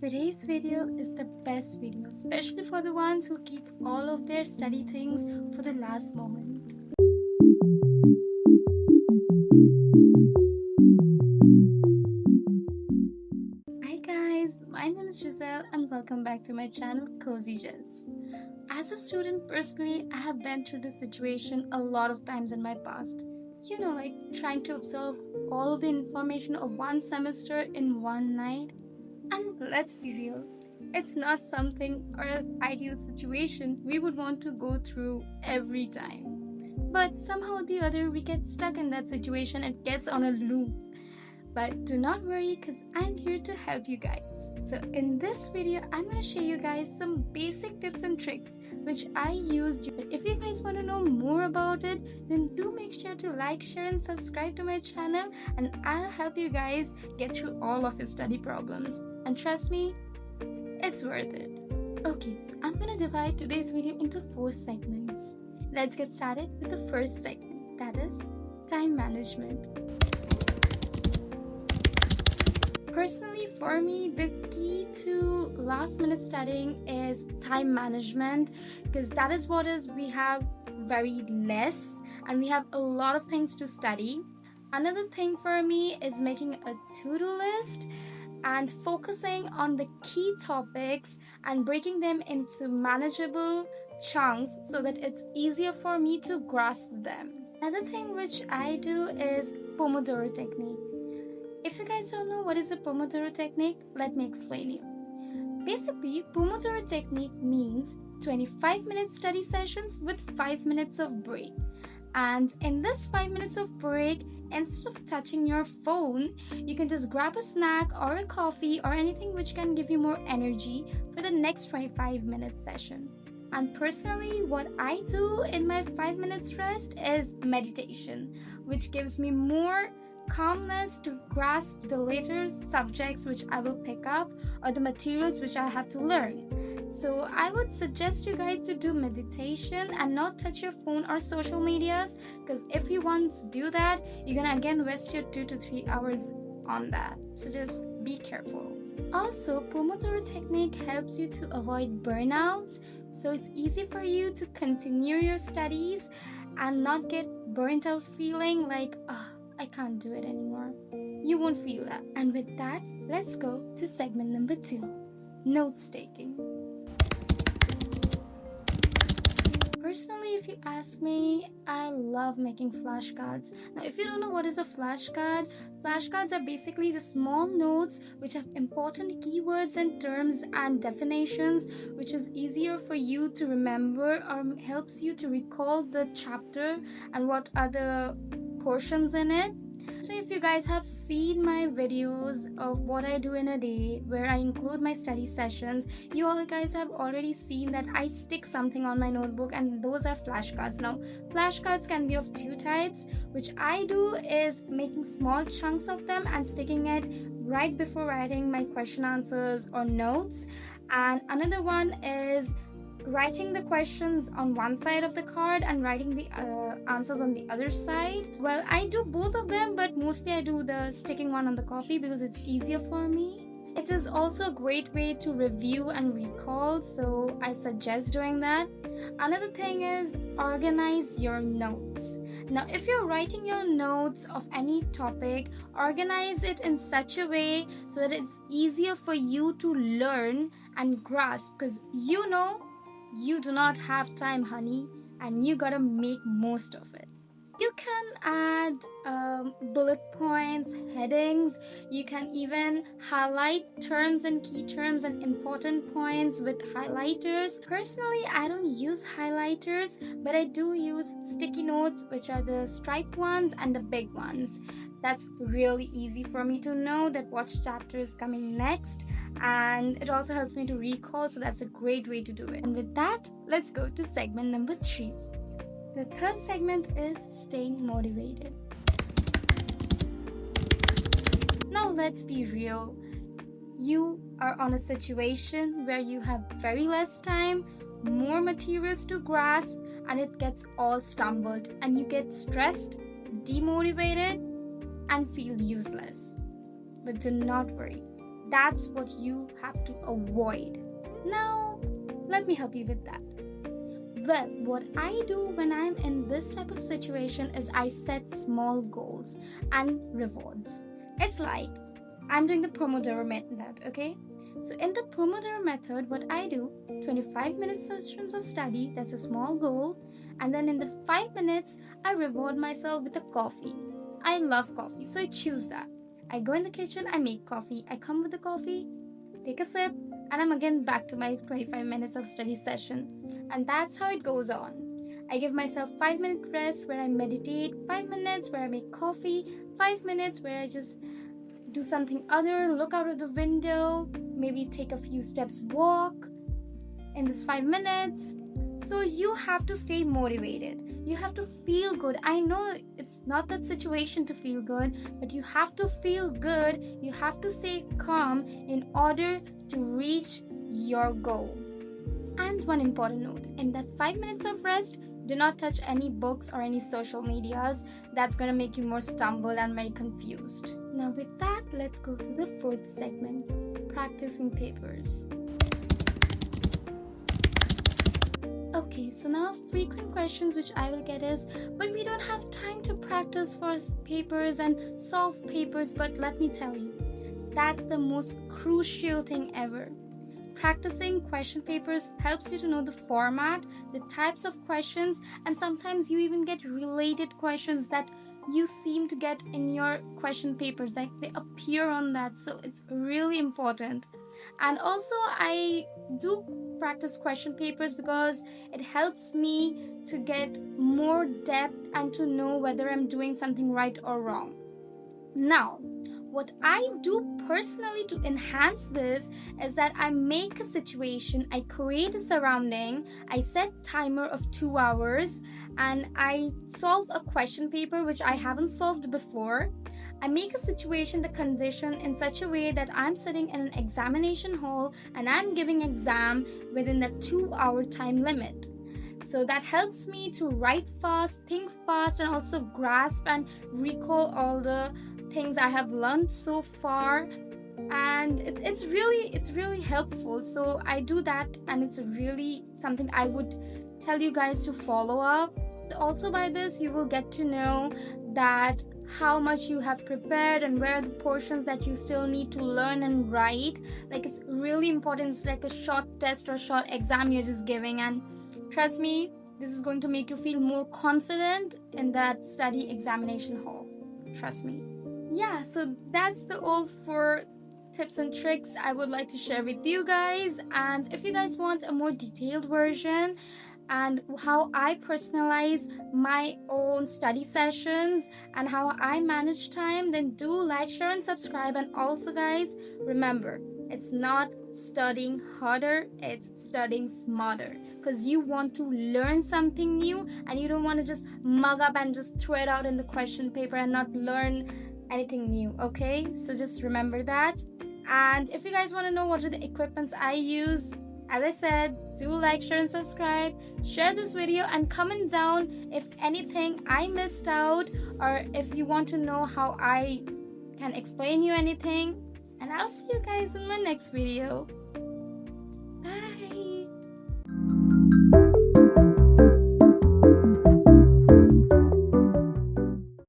Today's video is the best video, especially for the ones who keep all of their study things for the last moment. Hi guys, my name is Giselle and welcome back to my channel CozieJess. As a student, personally, I have been through this situation a lot of times in my past. Like trying to absorb all of the information of one semester in one night. And let's be real, it's not something or an ideal situation we would want to go through every time. But somehow or the other, we get stuck in that situation and gets on a loop. But do not worry, because I'm here to help you guys. So in this video, I'm going to share you guys some basic tips and tricks which I used. But if you guys want to know more about it, then do make sure to like, share and subscribe to my channel, and I'll help you guys get through all of your study problems. And trust me, it's worth it. Okay, so I'm going to divide today's video into 4 segments. Let's get started with the first segment, that is time management. Personally, for me, the key to last minute studying is time management, because that is what we have very less and we have a lot of things to study. Another thing for me is making a to-do list and focusing on the key topics and breaking them into manageable chunks so that it's easier for me to grasp them. Another thing which I do is Pomodoro technique. If you guys don't know what is the Pomodoro technique, let me explain you. Basically, Pomodoro technique means 25-minute study sessions with 5 minutes of break. And in this 5 minutes of break, instead of touching your phone, you can just grab a snack or a coffee or anything which can give you more energy for the next 25-minute session. And personally, what I do in my 5 minutes rest is meditation, which gives me more calmness to grasp the later subjects which I will pick up or the materials which I have to learn. So I would suggest you guys to do meditation and not touch your phone or social medias, because if you want to do that, you're gonna again waste your 2 to 3 hours on that. So just be careful. Also, Pomodoro technique helps you to avoid burnouts, so it's easy for you to continue your studies and not get burnt out feeling like, I can't do it anymore. You won't feel that. And with that, let's go to segment number 2, notes taking. Personally, if you ask me, I love making flashcards. Now, if you don't know what is a flashcard, flashcards are basically the small notes which have important keywords and terms and definitions, which is easier for you to remember or helps you to recall the chapter and what are the portions in it. So if you guys have seen my videos of what I do in a day where I include my study sessions, you all guys have already seen that I stick something on my notebook, and those are flashcards. Now, flashcards can be of 2 types. Which I do is making small chunks of them and sticking it right before writing my question answers or notes, and another one is writing the questions on one side of the card and writing the answers on the other side. Well, I do both of them, but mostly I do the sticking one on the copy because it's easier for me. It is also a great way to review and recall, so I suggest doing that. Another thing is organize your notes. Now, if you're writing your notes of any topic, organize it in such a way so that it's easier for you to learn and grasp, because you do not have time, honey, and you gotta make most of it. You can add bullet points, headings. You can even highlight terms and key terms and important points with highlighters. Personally, I don't use highlighters, but I do use sticky notes, which are the striped ones and the big ones. That's really easy for me to know that what chapter is coming next, and it also helps me to recall, so that's a great way to do it. And with that, let's go to segment number 3. The third segment is staying motivated. Now let's be real. You are on a situation where you have very less time, more materials to grasp, and it gets all stumbled and you get stressed, demotivated, and feel useless. But do not worry. That's what you have to avoid. Now, let me help you with that. Well, what I do when I'm in this type of situation is I set small goals and rewards. It's like I'm doing the Pomodoro method, okay? So in the Pomodoro method, what I do, 25-minute sessions of study, that's a small goal. And then in the 5 minutes, I reward myself with a coffee. I love coffee, so I choose that. I go in the kitchen, I make coffee. I come with the coffee, take a sip, and I'm again back to my 25 minutes of study session. And that's how it goes on. I give myself 5-minute rest where I meditate, 5 minutes where I make coffee, 5 minutes where I just do something other, look out of the window, maybe take a few steps walk in this 5 minutes. So you have to stay motivated. You have to feel good. I know it's not that situation to feel good, but you have to feel good. You have to stay calm in order to reach your goal. And one important note, in that 5 minutes of rest, do not touch any books or any social medias. That's going to make you more stumble and very confused. Now with that, let's go to the fourth segment, practicing papers. Okay, so now frequent questions which I will get is, but we don't have time to practice for papers and solve papers. But let me tell you, that's the most crucial thing ever. Practicing question papers helps you to know the format, the types of questions, and sometimes you even get related questions that you seem to get in your question papers, like they appear on that. So it's really important. And also I do practice question papers because it helps me to get more depth and to know whether I'm doing something right or wrong. Now, what I do personally to enhance this is that I make a situation, I create a surrounding, I set timer of 2 hours, and I solve a question paper which I haven't solved before. I make a situation, the condition in such a way that I'm sitting in an examination hall and I'm giving exam within the 2-hour time limit. So that helps me to write fast, think fast, and also grasp and recall all the things I have learned so far, and it's really helpful. So I do that, and it's really something I would tell you guys to follow up. Also by this you will get to know that how much you have prepared and where are the portions that you still need to learn and write. Like, it's really important. It's like a short test or short exam you're just giving, and trust me, this is going to make you feel more confident in that study examination hall. Trust me. Yeah, so that's the all 4 tips and tricks I would like to share with you guys. And if you guys want a more detailed version and how I personalize my own study sessions and how I manage time, then do like, share, and subscribe. And also guys, remember, it's not studying harder, it's studying smarter, because you want to learn something new and you don't want to just mug up and just throw it out in the question paper and not learn anything new. Okay, so just remember that. And if you guys want to know what are the equipments I use, as I said, do like, share, and subscribe. Share this video and comment down if anything I missed out, or if you want to know how I can explain you anything. And I'll see you guys in my next video.